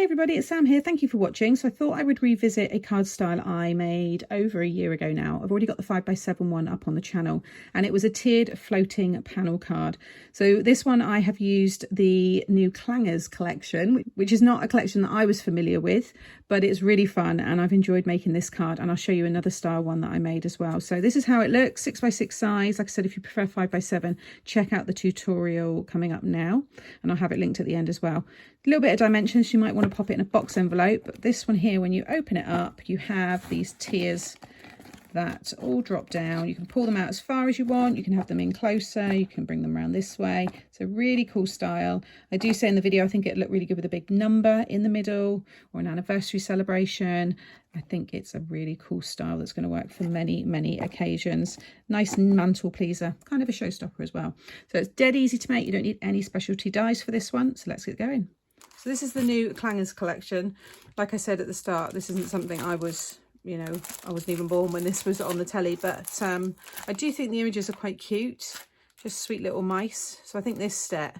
everybody, it's Sam here. Thank you for watching. So I thought I would revisit a card style I made over a year ago now. I've already got the 5x7 one up on the channel, and it was a tiered floating panel card. So this one I have used the new Clangers collection, which is not a collection that I was familiar with, but it's really fun and I've enjoyed making this card, and I'll show you another style one that I made as well. So this is how it looks, 6x6 size. Like I said, if you prefer 5x7, check out the tutorial coming up now, and I'll have it linked at the end as well. A little bit of dimensions, you might want to pop it in a box envelope, but this one here, when you open it up, you have these tiers that all drop down. You can pull them out as far as you want, you can have them in closer, you can bring them around this way. It's a really cool style. I do say in the video I think it'd look really good with a big number in the middle or an anniversary celebration. I think it's a really cool style that's going to work for many occasions. Nice mantle pleaser, kind of a showstopper as well. So it's dead easy to make. You don't need any specialty dies for this one, so let's get going. So this is the new Clangers collection. Like I said at the start, this isn't something I was, I wasn't even born when this was on the telly, but I do think the images are quite cute, just sweet little mice. So I think this set,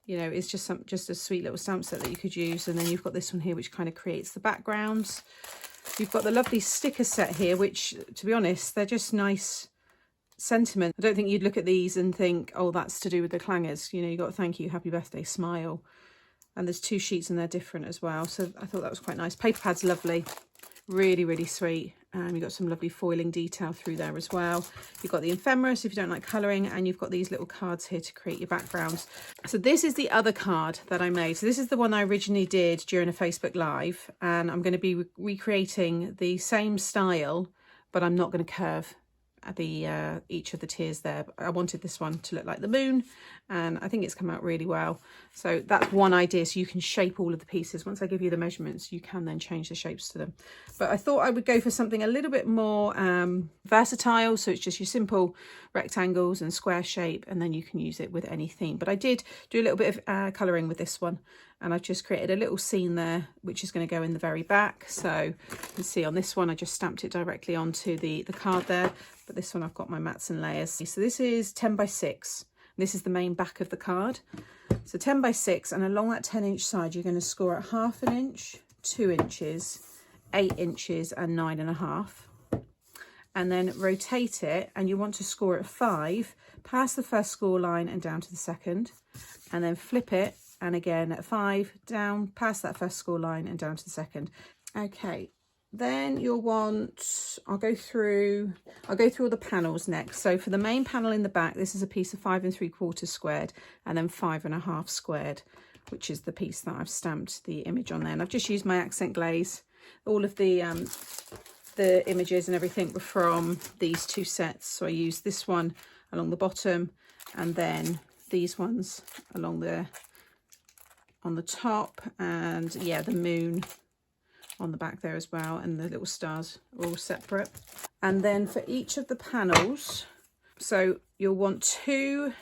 is just a sweet little stamp set that you could use. And then you've got this one here, which kind of creates the backgrounds. You've got the lovely sticker set here, which, to be honest, they're just nice sentiment. I don't think you'd look at these and think, oh, that's to do with the Clangers. You got thank you, happy birthday, smile. And there's two sheets and they're different as well. So I thought that was quite nice. Paper pad's lovely. Really sweet. You've got some lovely foiling detail through there as well. You've got the ephemeris if you don't like colouring, and you've got these little cards here to create your backgrounds. So this is the other card that I made. So this is the one I originally did during a Facebook Live, and I'm going to be recreating the same style, but I'm not going to curve the each of the tiers there. I wanted this one to look like the moon, and I think it's come out really well. So that's one idea, so you can shape all of the pieces. Once I give you the measurements, you can then change the shapes to them. But I thought I would go for something a little bit more versatile, so it's just your simple rectangles and square shape, and then you can use it with any theme. But I did do a little bit of colouring with this one, and I've just created a little scene there, which is going to go in the very back. So you can see on this one, I just stamped it directly onto the card there. But this one, I've got my mats and layers. So this is 10x6. This is the main back of the card. So 10x6, and along that 10-inch side, you're going to score at 1/2 inch, 2 inches, 8 inches, and 9.5. And then rotate it, and you want to score at 5, past the first score line and down to the second. And then flip it, and again at 5, down, past that first score line and down to the second. Okay. Then you'll want, I'll go through all the panels next. So for the main panel in the back, this is a piece of 5 3/4 squared, and then 5.5 squared, which is the piece that I've stamped the image on there. And I've just used my accent glaze. All of the images and everything were from these two sets. So I used this one along the bottom, and then these ones along on the top, and yeah, the moon on the back there as well, and the little stars are all separate. And then for each of the panels, so you'll want 2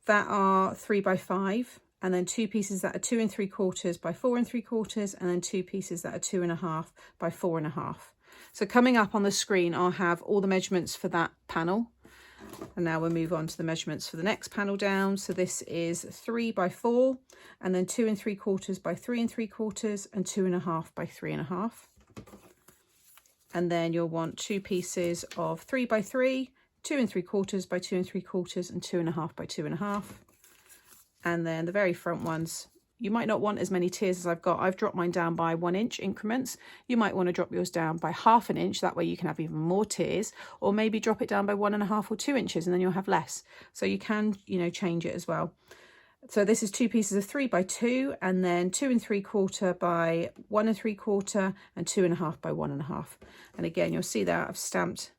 that are 3x5, and then 2 pieces that are 2 3/4 by 4 3/4, and then 2 pieces that are 2.5 by 4.5. So coming up on the screen, I'll have all the measurements for that panel. And now we'll move on to the measurements for the next panel down. So this is 3x4, and then 2 3/4 by 3 3/4, and 2.5 by 3.5. And then you'll want 2 pieces of 3x3, 2 3/4 by 2 3/4, and 2.5 by 2.5. And then the very front ones, you might not want as many tiers as I've got. I've dropped mine down by 1 inch increments. You might want to drop yours down by 1/2 inch. That way you can have even more tiers, or maybe drop it down by 1.5 or 2 inches, and then you'll have less. So you can, change it as well. So this is 2 pieces of 3x2, and then 2 3/4 by 1 3/4, and 2.5 by 1.5. And again, you'll see that I've stamped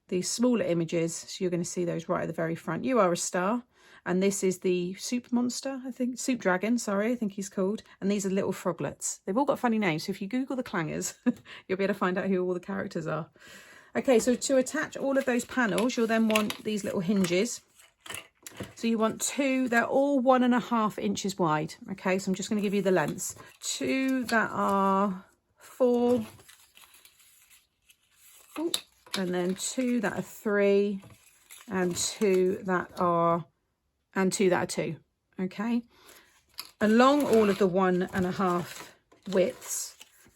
these smaller images. So you're going to see those right at the very front. You are a star. And this is the soup monster, I think, soup dragon, sorry, I think he's called. And these are little froglets. They've all got funny names. So if you Google the Clangers, you'll be able to find out who all the characters are. Okay, so to attach all of those panels, you'll then want these little hinges. So you want 2, they're all 1.5 inches wide. Okay, so I'm just going to give you the lengths. 2 that are 4, and then 2 that are 3, and 2 that are 2. Okay, along all of the 1.5 widths,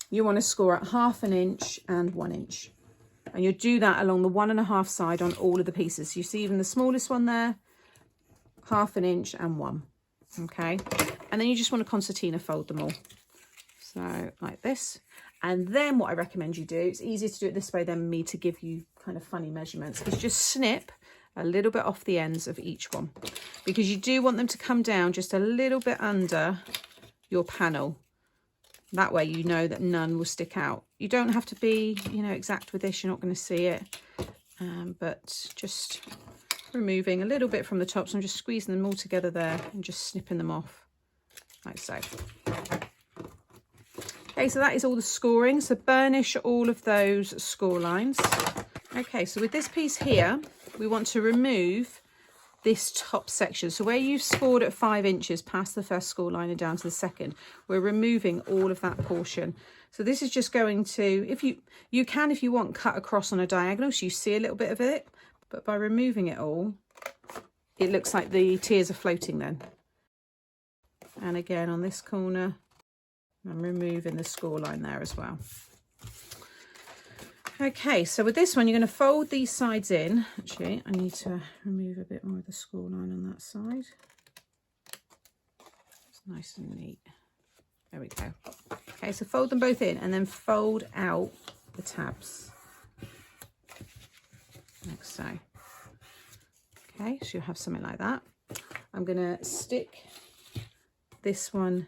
you want to score at 1/2 inch and 1 inch. And you'll do that along the 1.5 side on all of the pieces. You see even the smallest one there, 1/2 inch and 1. Okay. And then you just want to concertina fold them all. So like this. And then what I recommend you do, it's easier to do it this way than me to give you kind of funny measurements, is just snip a little bit off the ends of each one, because you do want them to come down just a little bit under your panel. That way you know that none will stick out. You don't have to be, you know, exact with this, you're not going to see it, but just removing a little bit from the top. So I'm just squeezing them all together there and just snipping them off like so. Okay, so that is all the scoring. So burnish all of those score lines. Okay, so with this piece here, we want to remove this top section. So where you've scored at 5 inches past the first score line and down to the second, we're removing all of that portion. So this is just going to, if you can, if you want, cut across on a diagonal so you see a little bit of it, but by removing it all, it looks like the tiers are floating then. And again on this corner, I'm removing the score line there as well. Okay, so with this one, you're going to fold these sides in. Actually, I need to remove a bit more of the score line on that side. It's nice and neat. There we go. Okay, so fold them both in and then fold out the tabs. Like so. Okay, so you'll have something like that. I'm going to stick this one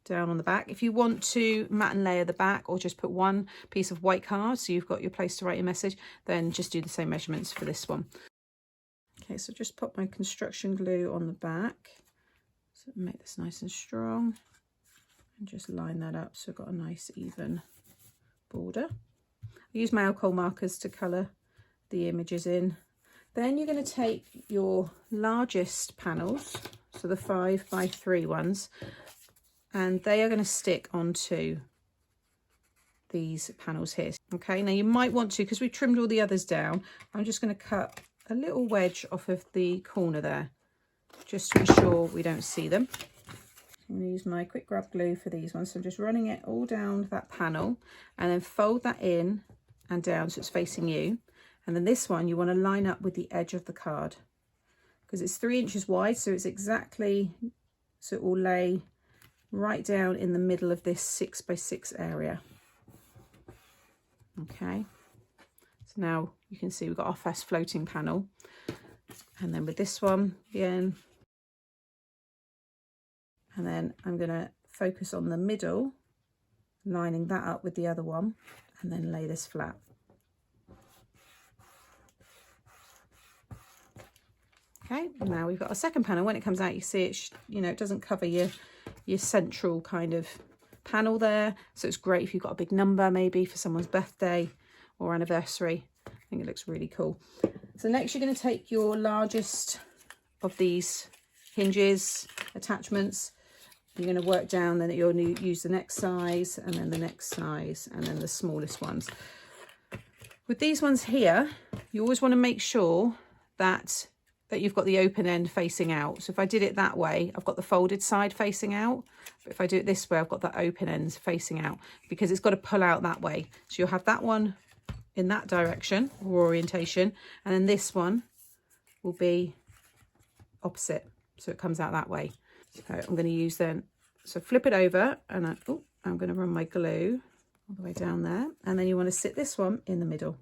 down on the back. If you want to mat and layer the back or just put one piece of white card so you've got your place to write your message, then just do the same measurements for this one. Okay, so just pop my construction glue on the back, so make this nice and strong, and just line that up so I've got a nice even border. I use my alcohol markers to colour the images in. Then you're going to take your largest panels, so the 5x3 ones, and they are going to stick onto these panels here. Okay, now you might want to, because we've trimmed all the others down, I'm just going to cut a little wedge off of the corner there, just to ensure we don't see them. I'm going to use my quick grab glue for these ones. So I'm just running it all down that panel and then fold that in and down so it's facing you. And then this one, you want to line up with the edge of the card because it's 3 inches wide. So it's exactly, so it will lay right down in the middle of this 6x6 area. Okay, so now you can see we've got our first floating panel, and then with this one again, and then I'm going to focus on the middle, lining that up with the other one, and then lay this flat. Okay, now we've got a second panel. When it comes out, you see it, you know, it doesn't cover your central kind of panel there. So it's great if you've got a big number, maybe for someone's birthday or anniversary. I think it looks really cool. So next you're going to take your largest of these hinges, attachments. You're going to work down, then you'll use the next size and then the next size and then the smallest ones. With these ones here, you always want to make sure that you've got the open end facing out. So if I did it that way, I've got the folded side facing out. But if I do it this way, I've got the open ends facing out because it's got to pull out that way. So you'll have that one in that direction or orientation, and then this one will be opposite. So it comes out that way. So I'm going to use then, so flip it over and I'm going to run my glue all the way down there. And then you want to sit this one in the middle.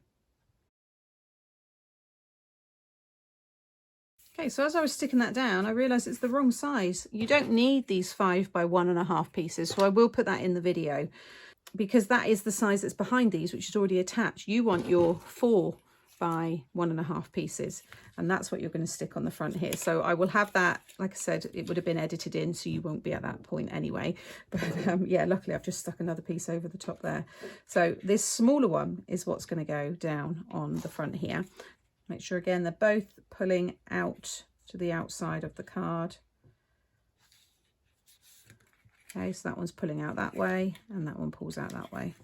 Okay, so as I was sticking that down, I realised it's the wrong size. You don't need these 5x1.5 pieces, so I will put that in the video because that is the size that's behind these, which is already attached. You want your 4x1.5 pieces, and that's what you're going to stick on the front here. So I will have that, like I said, it would have been edited in, so you won't be at that point anyway. But yeah, luckily I've just stuck another piece over the top there. So this smaller one is what's going to go down on the front here. Make sure again they're both pulling out to the outside of the card. Okay, so that one's pulling out that way and that one pulls out that way.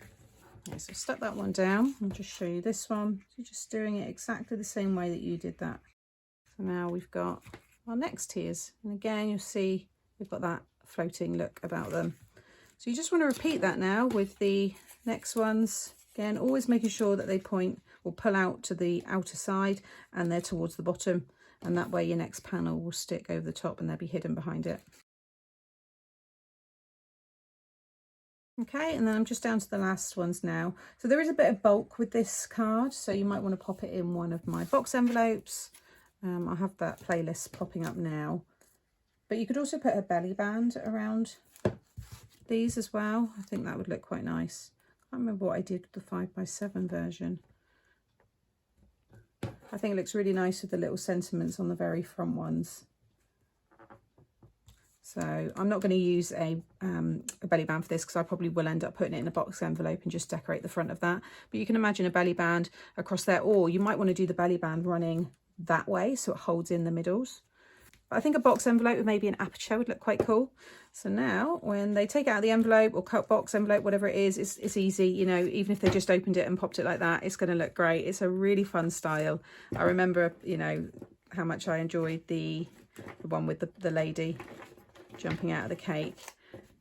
Okay, so stuck that one down. I'll just show you this one. So just doing it exactly the same way that you did that. So now we've got our next tiers, and again you'll see we've got that floating look about them. So you just want to repeat that now with the next ones. Again, always making sure that they point or pull out to the outer side and they're towards the bottom, and that way your next panel will stick over the top and they'll be hidden behind it. Okay, and then I'm just down to the last ones now. So there is a bit of bulk with this card, so you might want to pop it in one of my box envelopes. I have that playlist popping up now. But you could also put a belly band around these as well. I think that would look quite nice. I can't remember what I did with the 5x7 version. I think it looks really nice with the little sentiments on the very front ones. So I'm not going to use a belly band for this because I probably will end up putting it in a box envelope and just decorate the front of that. But you can imagine a belly band across there, or you might want to do the belly band running that way so it holds in the middles. But I think a box envelope with maybe an aperture would look quite cool. So now when they take out the envelope or cut box envelope, whatever it is, it's easy, you know, even if they just opened it and popped it like that, it's going to look great. It's a really fun style. I remember, you know, how much I enjoyed the one with the lady jumping out of the cake,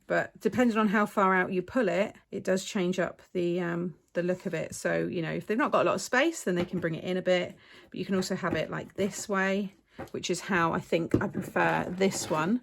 but depending on how far out you pull it, it does change up the look of it. So, you know, if they've not got a lot of space, then they can bring it in a bit, but you can also have it like this way, which is how I think I prefer this one.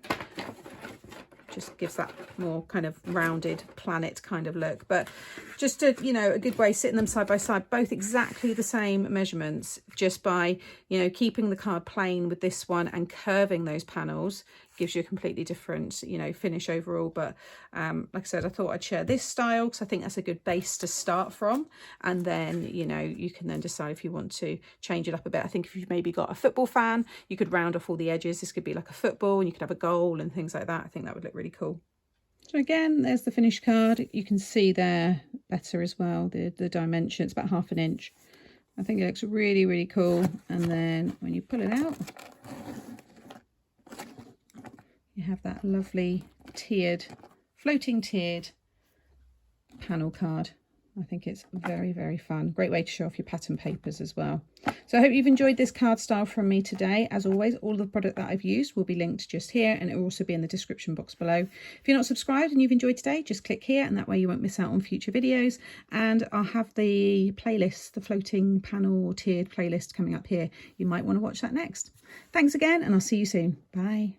Just gives that more kind of rounded planet kind of look. But just a, you know, a good way, sitting them side by side, both exactly the same measurements, just by, you know, keeping the card plain with this one and curving those panels, gives you a completely different, you know, finish overall. But like I said, I thought I'd share this style because I think that's a good base to start from, and then, you know, you can then decide if you want to change it up a bit. I think if you've maybe got a football fan, you could round off all the edges. This could be like a football, and you could have a goal and things like that. I think that would look really cool. So again, there's the finished card. You can see there better as well, the dimension. It's about 1/2 inch. I think it looks really, really cool. And then when you pull it out, you have that lovely tiered, floating tiered panel card. I think it's very, very fun. Great way to show off your pattern papers as well. So I hope you've enjoyed this card style from me today. As always, all the product that I've used will be linked just here, and it will also be in the description box below. If you're not subscribed and you've enjoyed today, just click here, and that way you won't miss out on future videos. And I'll have the playlist, the floating panel tiered playlist coming up here. You might want to watch that next. Thanks again, and I'll see you soon. Bye.